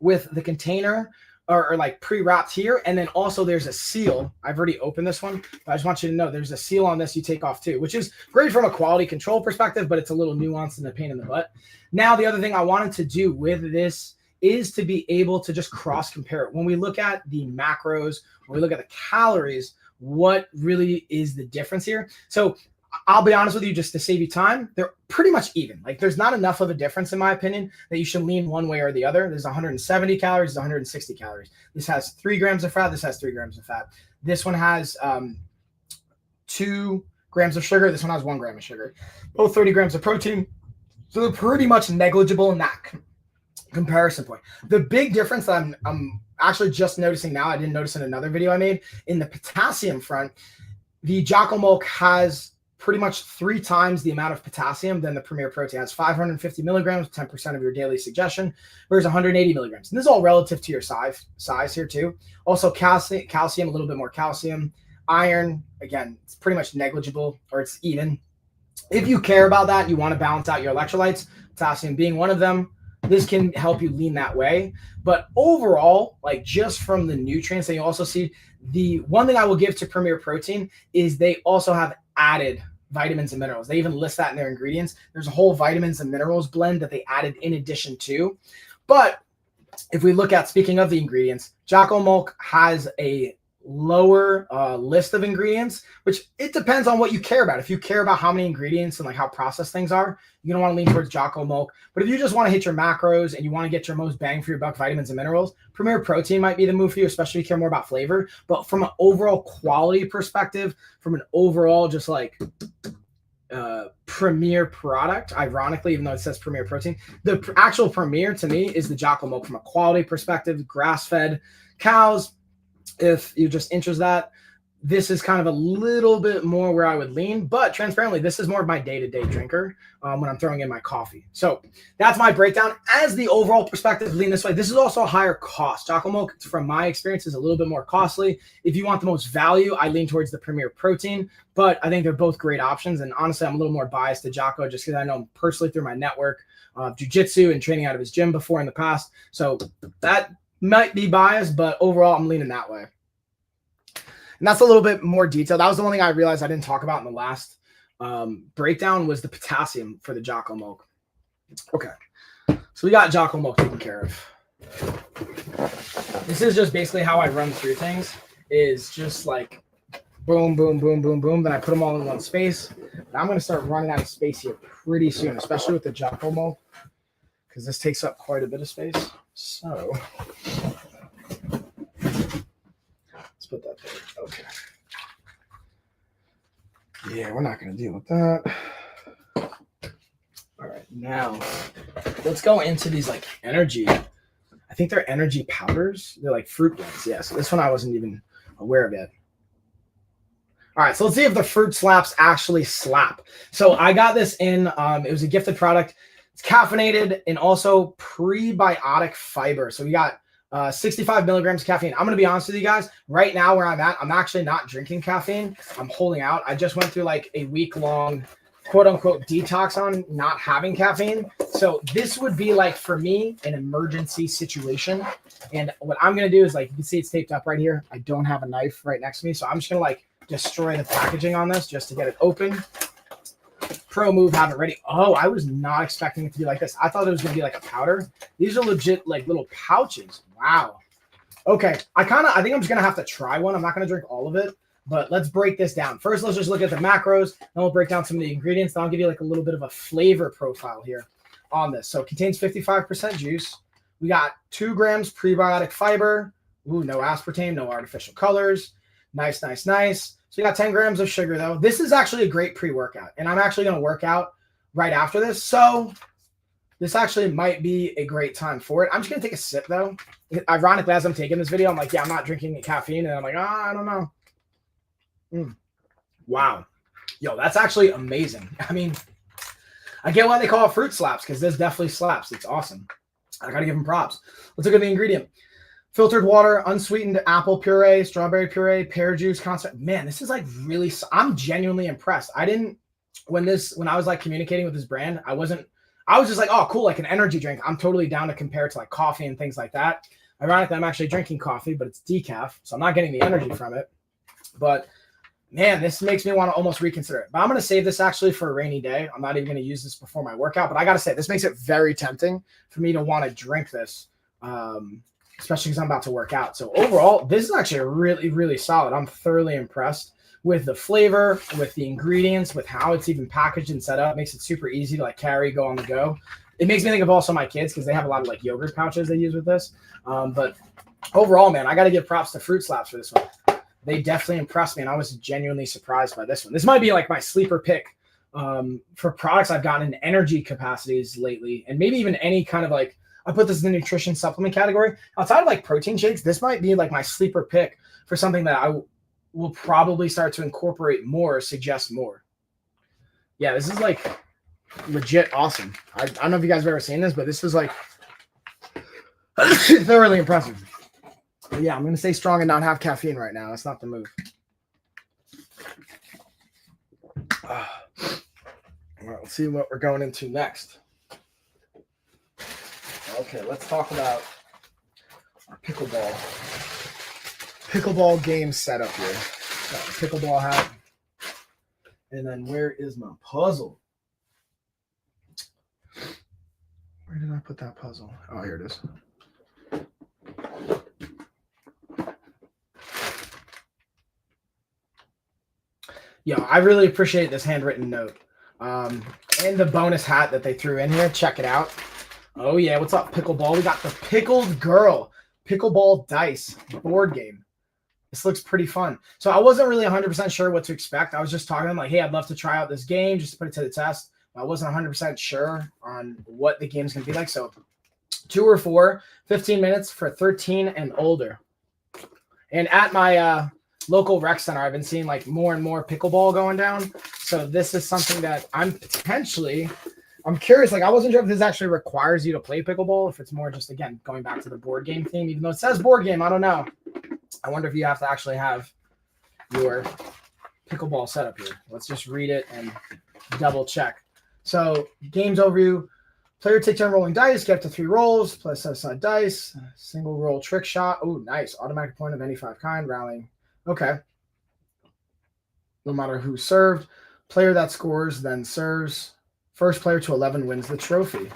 with the container or like pre-wrapped here. And then also there's a seal. I've already opened this one, but I just want you to know there's a seal on this you take off too, which is great from a quality control perspective, but it's a little nuanced and a pain in the butt. Now, the other thing I wanted to do with this is to be able to just cross compare it. When we look at the macros, when we look at the calories, what really is the difference here? So I'll be honest with you, just to save you time, they're pretty much even. Like there's not enough of a difference in my opinion that you should lean one way or the other. There's 170 calories, there's 160 calories. This has 3 grams of fat. This has 3 grams of fat. This one has 2 grams of sugar. This one has 1 gram of sugar. Both 30 grams of protein. So they're pretty much negligible in that comparison point. The big difference that I'm actually just noticing now, I didn't notice in another video I made, in the potassium front, the Jocko Milk has pretty much 3 times the amount of potassium than the Premier Protein. It has 550 milligrams, 10% of your daily suggestion, whereas 180 milligrams. And this is all relative to your size here too. Also calcium, a little bit more calcium. Iron, again, it's pretty much negligible, or it's even. If you care about that, you want to balance out your electrolytes, potassium being one of them, this can help you lean that way. But overall, like just from the nutrients that you also see, the one thing I will give to Premier Protein is they also have added vitamins and minerals. They even list that in their ingredients. There's a whole vitamins and minerals blend that they added in addition to. But if we look at, speaking of the ingredients, Jocko Milk has a lower list of ingredients, which it depends on what you care about. If you care about how many ingredients and like how processed things are, you're gonna want to lean towards Jocko Milk. But if you just want to hit your macros and you want to get your most bang for your buck vitamins and minerals, Premier Protein might be the move for you, especially if you care more about flavor. But from an overall quality perspective, from an overall just like premier product, ironically, even though it says Premier Protein, the actual premier to me is the Jocko Milk from a quality perspective, grass-fed cows. If you're just interested in that, this is kind of a little bit more where I would lean, but transparently, this is more of my day-to-day drinker when I'm throwing in my coffee. So that's my breakdown. As the overall perspective, lean this way. This is also a higher cost. Jocko Milk, from my experience, is a little bit more costly. If you want the most value, I lean towards the Premier Protein, but I think they're both great options. And honestly, I'm a little more biased to Jocko just because I know him personally through my network of jiu-jitsu and training out of his gym before in the past. So that might be biased, but overall, I'm leaning that way. And that's a little bit more detailed. That was the one thing I realized I didn't talk about in the last breakdown was the potassium for the Jocko Milk. Okay, so we got Jocko Milk taken care of. This is just basically how I run through things, is just like boom, boom, boom, boom, boom. Then I put them all in one space. But I'm going to start running out of space here pretty soon, especially with the Jocko Milk, because this takes up quite a bit of space. So let's put that there. Okay. Yeah, we're not going to deal with that. All right, now let's go into these like energy. I think they're energy powders. They're like fruit blends. Yeah, so this one I wasn't even aware of yet. All right, so let's see if the fruit slaps actually slap. So I got this in, it was a gifted product. It's caffeinated and also prebiotic fiber. So we got 65 milligrams of caffeine. I'm going to be honest with you guys. Right now where I'm at, I'm actually not drinking caffeine. I'm holding out. I just went through like a week-long quote unquote detox on not having caffeine. So this would be like for me an emergency situation. And what I'm going to do is like, you can see it's taped up right here. I don't have a knife right next to me. So I'm just going to like destroy the packaging on this just to get it open. Pro move, have it ready. Oh, I was not expecting it to be like this. I thought it was going to be like a powder. These are legit like little pouches. Wow. Okay. I think I'm just going to have to try one. I'm not going to drink all of it, but let's break this down. First, let's just look at the macros. Then we'll break down some of the ingredients. Then I'll give you like a little bit of a flavor profile here on this. So it contains 55% juice. We got 2 grams prebiotic fiber. Ooh, no aspartame, no artificial colors. Nice, nice, nice. So you got 10 grams of sugar though. This is actually a great pre-workout, and I'm actually going to work out right after this. So this actually might be a great time for it. I'm just going to take a sip though. Ironically, as I'm taking this video, I'm like, yeah, I'm not drinking caffeine. And I'm like, I don't know. Wow. Yo, that's actually amazing. I mean, I get why they call it fruit slaps, because this definitely slaps. It's awesome. I got to give them props. Let's look at the ingredient. Filtered water, unsweetened apple puree, strawberry puree, pear juice, concentrate. Man, this is like really, I'm genuinely impressed. When I was like communicating with this brand, I was just like, oh, cool, like an energy drink. I'm totally down to compare it to like coffee and things like that. Ironically, I'm actually drinking coffee, but it's decaf, so I'm not getting the energy from it. But man, this makes me want to almost reconsider it. But I'm going to save this actually for a rainy day. I'm not even going to use this before my workout, but I got to say, this makes it very tempting for me to want to drink this. Especially because I'm about to work out. So overall, this is actually really, really solid. I'm thoroughly impressed with the flavor, with the ingredients, with how it's even packaged and set up. It makes it super easy to like carry, go on the go. It makes me think of also my kids because they have a lot of like yogurt pouches they use with this. But overall, man, I got to give props to Fruit Slaps for this one. They definitely impressed me, and I was genuinely surprised by this one. This might be like my sleeper pick for products I've gotten in energy capacities lately, and maybe even any kind of like, I put this in the nutrition supplement category. Outside of like protein shakes, this might be like my sleeper pick for something that I will probably start to incorporate more, suggest more. Yeah, this is like legit awesome. I don't know if you guys have ever seen this, but this is like thoroughly impressive. But yeah, I'm going to stay strong and not have caffeine right now. That's not the move. All right, let's see what we're going into next. Okay, let's talk about our pickleball game setup here. Got a pickleball hat. And then where is my puzzle? Where did I put that puzzle? Oh, here it is. Yeah, I really appreciate this handwritten note. And the bonus hat that they threw in here. Check it out. Oh, yeah. What's up, Pickleball? We got the Pickled Girl Pickleball Dice board game. This looks pretty fun. So I wasn't really 100% sure what to expect. I was just talking to them like, hey, I'd love to try out this game, just to put it to the test. I wasn't 100% sure on what the game's going to be like. So 2 or 4, 15 minutes for 13 and older. And at my local rec center, I've been seeing like more and more pickleball going down. So this is something that I'm curious. Like, I wasn't sure if this actually requires you to play pickleball, if it's more just, again, going back to the board game theme, even though it says board game, I don't know. I wonder if you have to actually have your pickleball setup here. Let's just read it and double check. So games overview, player takes turn rolling dice, get up to 3 rolls, plus set aside dice, single roll trick shot. Oh, nice. Automatic point of any 5 kind, rallying. Okay. No matter who served. Player that scores then serves. First player to 11 wins the trophy.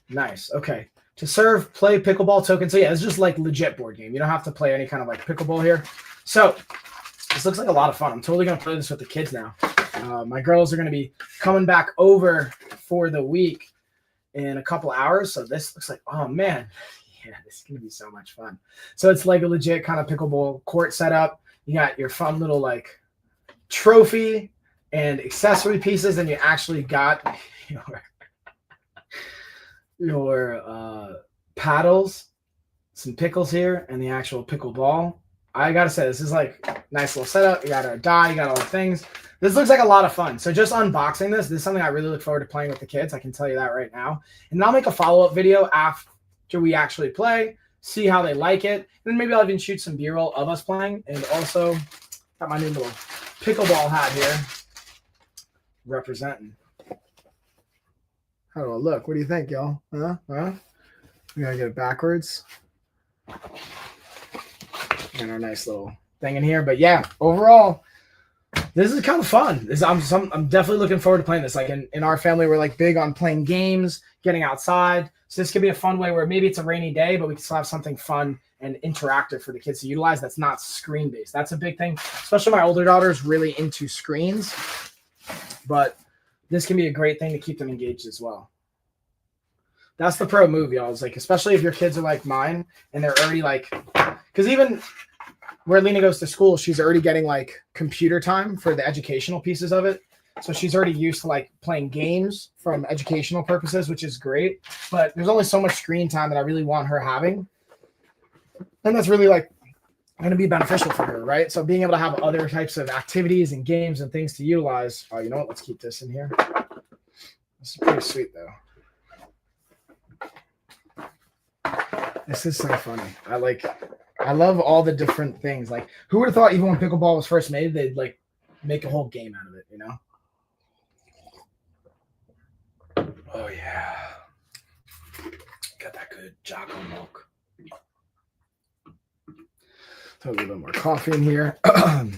Nice. Okay. To serve, play pickleball token. So yeah, it's just like legit board game. You don't have to play any kind of like pickleball here. So this looks like a lot of fun. I'm totally going to play this with the kids now. My girls are going to be coming back over for the week in a couple hours. So this looks like, oh man, yeah, this is going to be so much fun. So it's like a legit kind of pickleball court setup. You got your fun little like trophy and accessory pieces, and you actually got your paddles, some pickles here, and the actual pickleball. I gotta say, this is like nice little setup. You got a die, you got all the things. This looks like a lot of fun. So just unboxing this is something I really look forward to playing with the kids. I can tell you that right now. And then I'll make a follow-up video after we actually play, see how they like it. And then maybe I'll even shoot some B-roll of us playing. And also got my new little pickleball hat here representing. How do I look? What do you think, y'all? Huh? We gotta get it backwards. And our nice little thing in here. But yeah, overall, this is kind of fun. I'm definitely looking forward to playing this. Like in our family, we're like big on playing games, getting outside. So this could be a fun way where maybe it's a rainy day, but we can still have something fun and interactive for the kids to utilize that's not screen-based. That's a big thing. Especially my older daughter is really into screens. But this can be a great thing to keep them engaged as well. That's the pro move, y'all. It's like, especially if your kids are like mine and they're already like, because even where Lena goes to school, she's already getting like computer time for the educational pieces of it. So she's already used to like playing games from educational purposes, which is great. But there's only so much screen time that I really want her having. And that's really like going to be beneficial for her, right? So being able to have other types of activities and games and things to utilize. Oh, you know what? Let's keep this in here. This is pretty sweet though. This is so funny. I love all the different things. Like, who would have thought even when pickleball was first made, they'd like make a whole game out of it, you know? Oh yeah. Got that good Jocko milk. Throw a little bit more coffee in here. I'll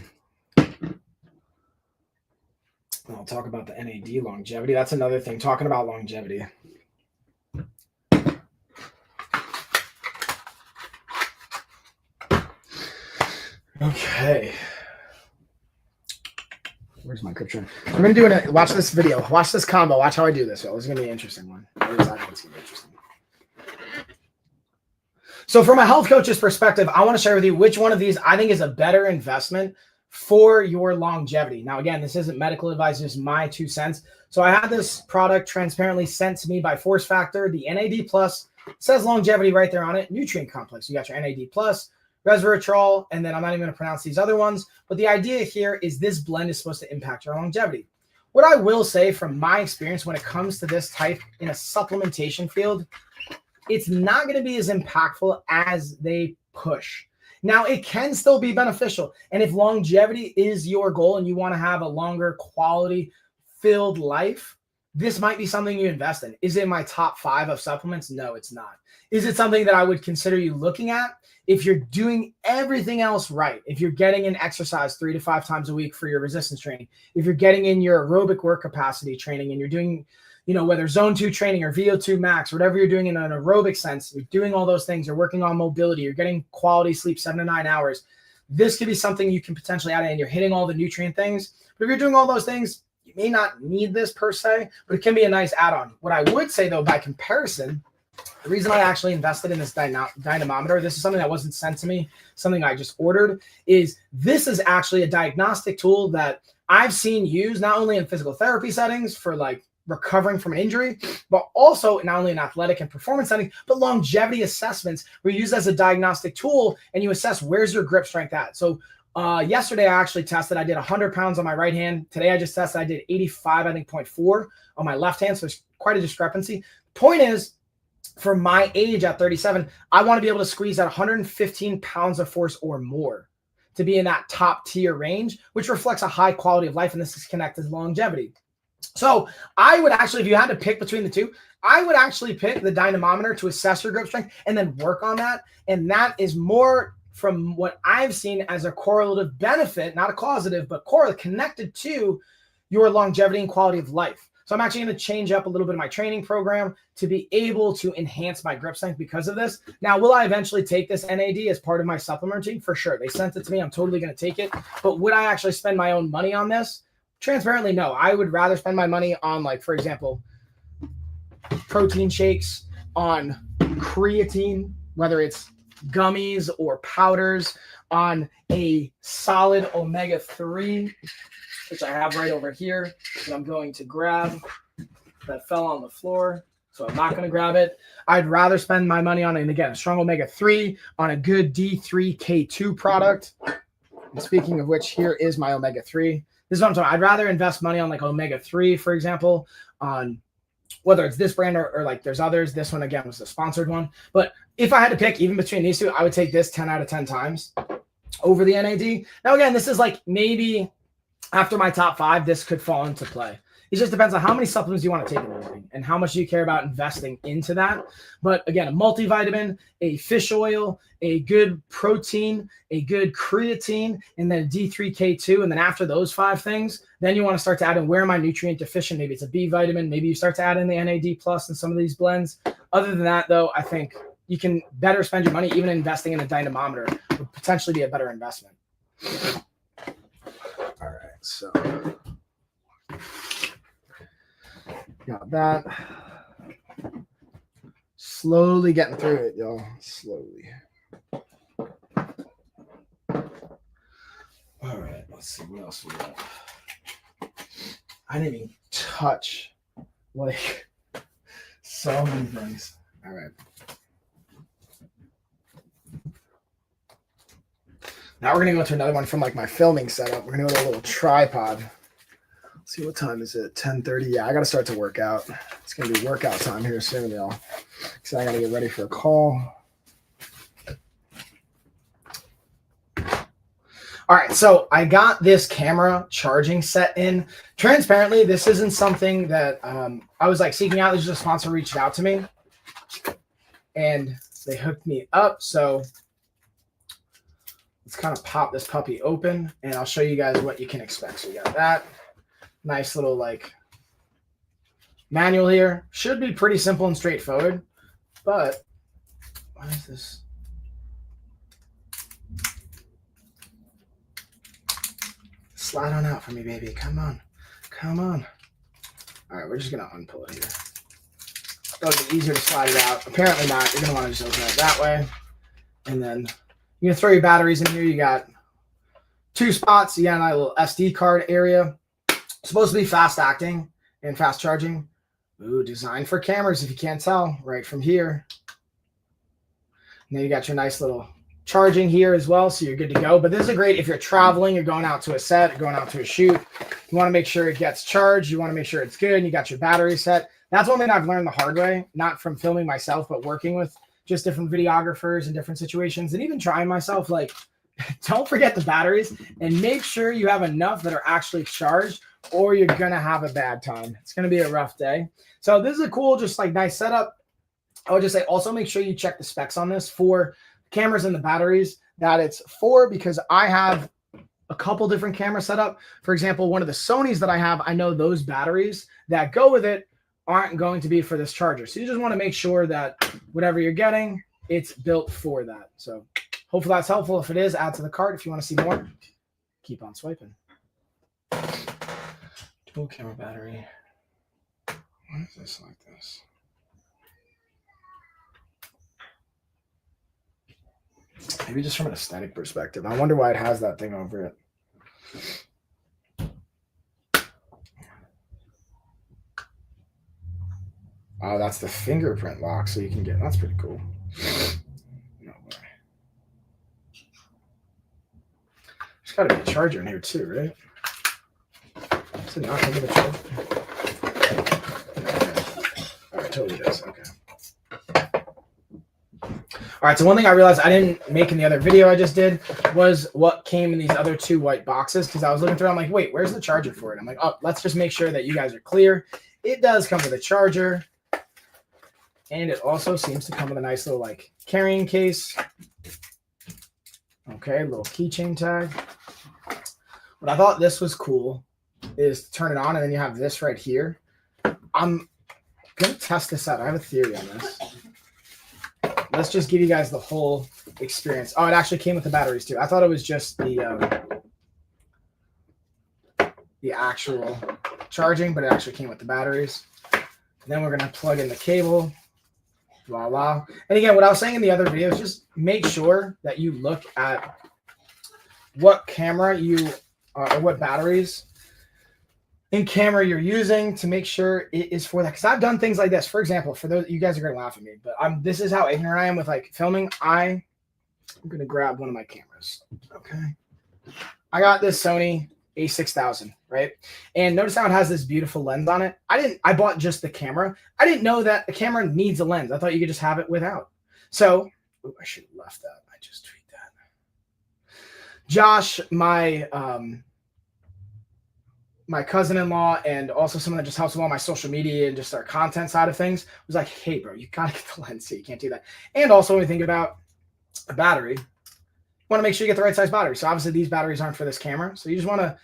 talk about the NAD longevity. That's another thing. Talking about longevity. Okay. Where's my picture? We're gonna do it. Watch this video. Watch this combo. Watch how I do this. Yo. This is gonna be an interesting one. At least I think it's gonna be interesting. So from a health coach's perspective, I want to share with you which one of these I think is a better investment for your longevity. Now, again, this isn't medical advice, just my 2 cents. So I had this product transparently sent to me by Force Factor, the NAD+. It says longevity right there on it. Nutrient complex. You got your NAD+, resveratrol, and then I'm not even going to pronounce these other ones. But the idea here is this blend is supposed to impact your longevity. What I will say from my experience when it comes to this type in a supplementation field, it's not going to be as impactful as they push. Now, it can still be beneficial. And if longevity is your goal and you want to have a longer quality filled life, this might be something you invest in. Is it in my top 5 of supplements? No, it's not. Is it something that I would consider you looking at? If you're doing everything else right, if you're getting in exercise 3 to 5 times a week for your resistance training, if you're getting in your aerobic work capacity training and you're doing, whether zone 2 training or VO2 max, whatever you're doing in an aerobic sense, you're doing all those things, you're working on mobility, you're getting quality sleep 7 to 9 hours. This could be something you can potentially add in. You're hitting all the nutrient things. But if you're doing all those things, you may not need this per se, but it can be a nice add-on. What I would say, though, by comparison, the reason I actually invested in this dynamometer, this is something that wasn't sent to me, something I just ordered, is this is actually a diagnostic tool that I've seen used not only in physical therapy settings for like recovering from an injury, but also not only in athletic and performance settings, but longevity assessments were used as a diagnostic tool and you assess where's your grip strength at. So yesterday I actually tested, I did 100 pounds on my right hand. Today I just tested, I did 85, I think 0.4 on my left hand. So there's quite a discrepancy. Point is, for my age at 37, I want to be able to squeeze at 115 pounds of force or more to be in that top tier range, which reflects a high quality of life. And this is connected to longevity. So I would actually, if you had to pick between the two, I would actually pick the dynamometer to assess your grip strength and then work on that. And that is more from what I've seen as a correlative benefit, not a causative, but connected to your longevity and quality of life. So I'm actually going to change up a little bit of my training program to be able to enhance my grip strength because of this. Now, will I eventually take this NAD as part of my supplement routine? For sure. They sent it to me. I'm totally going to take it. But would I actually spend my own money on this? Transparently, no. I would rather spend my money on, like, for example, protein shakes, on creatine, whether it's gummies or powders, on a solid omega-3, which I have right over here, that I'm going to grab. That fell on the floor, so I'm not going to grab it. I'd rather spend my money on, and again, a strong omega-3, on a good D3K2 product. And speaking of which, here is my omega-3. This is what I'm talking about. I'd rather invest money on like omega-3, for example, on whether it's this brand or like there's others. This one, again, was the sponsored one. But if I had to pick even between these two, I would take this 10 out of 10 times over the NAD. Now, again, this is like maybe after my top 5, this could fall into play. It just depends on how many supplements you want to take in the morning and how much you care about investing into that. But again, a multivitamin, a fish oil, a good protein, a good creatine, and then a D3K2. And then after those 5 things, then you want to start to add in, where am I nutrient deficient? Maybe it's a B vitamin. Maybe you start to add in the NAD plus in some of these blends. Other than that, though, I think you can better spend your money. Even investing in a dynamometer would potentially be a better investment. All right, so got that. Slowly getting through it, y'all. Slowly. All right, let's see what else we got. I didn't even touch like so many things. All right. Now we're gonna go to another one from like my filming setup. We're gonna go to a little tripod. Let's see, what time is it? 10:30. Yeah, I gotta start to work out. It's gonna be workout time here soon, y'all. So I gotta get ready for a call. All right, so I got this camera charging set in. Transparently, this isn't something that I was like seeking out. This is a sponsor reached out to me, and they hooked me up. So let's kind of pop this puppy open, and I'll show you guys what you can expect. So we got that nice little like manual here. Should be pretty simple and straightforward, but why is this? Slide on out for me, baby. Come on. Come on. All right, we're just going to unpull it here. I thought it'd be easier to slide it out. Apparently not. You're going to want to just open it that way. And then you're going to throw your batteries in here. You got 2 spots. You got a nice little SD card area. Supposed to be fast acting and fast charging. Ooh, designed for cameras, if you can't tell, right from here. And then you got your nice little charging here as well, so you're good to go. But this is great if you're traveling, you're going out to a set, you're going out to a shoot. You want to make sure it gets charged. You want to make sure it's good. And you got your battery set. That's one thing I've learned the hard way, not from filming myself, but working with just different videographers in different situations and even trying myself. Like, don't forget the batteries and make sure you have enough that are actually charged, or you're going to have a bad time. It's going to be a rough day. So this is a cool, just like nice setup. I would just say also make sure you check the specs on this for cameras and the batteries that it's for, because I have a couple different cameras set up. For example, one of the Sonys that I have, I know those batteries that go with it aren't going to be for this charger. So you just want to make sure that whatever you're getting, it's built for that. So hopefully that's helpful. If it is, add to the cart. If you want to see more, keep on swiping. Dual camera battery. Why is this like this? Maybe just from an aesthetic perspective. I wonder why it has that thing over it. Oh, that's the fingerprint lock, so you can get. That's pretty cool. No way. There's got to be a charger in here too, right? Is it not going to be the charger? All right, totally does. Okay. All right, so one thing I realized I didn't make in the other video I just did was what came in these other 2 white boxes, because I was looking through. I'm like, wait, where's the charger for it? I'm like, oh, let's just make sure that you guys are clear. It does come with a charger, and it also seems to come with a nice little like carrying case. Okay, little keychain tag. What I thought this was cool is to turn it on, and then you have this right here. I'm gonna test this out. I have a theory on this. Let's just give you guys the whole experience. Oh, it actually came with the batteries too. I thought it was just the actual charging, but it actually came with the batteries. And then we're going to plug in the cable. Voila. And again, what I was saying in the other video is just make sure that you look at what camera you or what batteries in camera you're using to make sure it is for that. Because I've done things like this. For example, for those, you guys are going to laugh at me, but this is how ignorant I am with like filming. I'm going to grab one of my cameras. Okay. I got this Sony a6000, right? And notice how it has this beautiful lens on it. I bought just the camera. I didn't know that the camera needs a lens. I thought you could just have it without. So, ooh, I should have left that. I just tweaked that. Josh, my cousin-in-law, and also someone that just helps with all my social media and just our content side of things, was like, hey, bro, you got to get the lens here. You can't do that. And also when we think about a battery, you want to make sure you get the right size battery. So obviously these batteries aren't for this camera. So you just want to,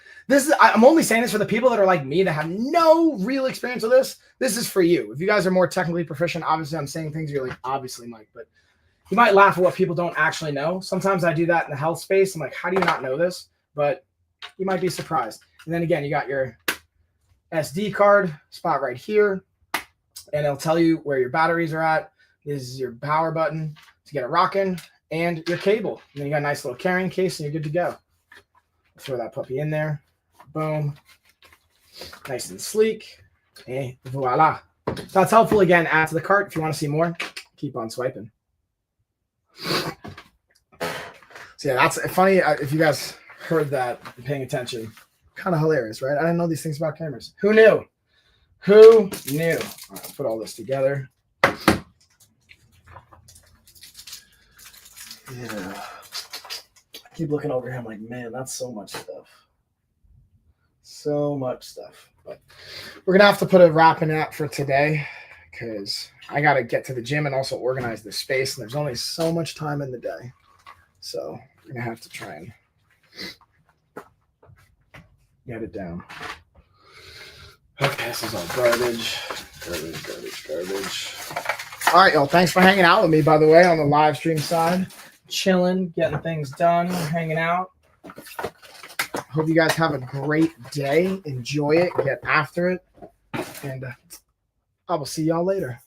I'm only saying this for the people that are like me that have no real experience with this. This is for you. If you guys are more technically proficient, obviously I'm saying things you're like, obviously, Mike, but you might laugh at what people don't actually know. Sometimes I do that in the health space. I'm like, how do you not know this? But you might be surprised. And then again, you got your SD card spot right here, and it'll tell you where your batteries are at. This is your power button to get it rocking, and your cable. And then you got a nice little carrying case, and you're good to go. Throw that puppy in there. Boom. Nice and sleek. And voila. So that's helpful. Again, add to the cart. If you want to see more, keep on swiping. So yeah, that's funny. If you guys heard that and paying attention, kind of hilarious, right? I didn't know these things about cameras. Who knew? Who knew? All right, I'll put all this together. Yeah. I keep looking over here. I'm like, man, that's so much stuff. So much stuff. But we're going to have to put a wrap in that for today because I got to get to the gym and also organize the space. And there's only so much time in the day. So we're going to have to try and get it down. Okay, this is all garbage. Garbage. All right, y'all. Thanks for hanging out with me, by the way, on the live stream side. Chilling, getting things done, hanging out. Hope you guys have a great day. Enjoy it. Get after it. And I will see y'all later.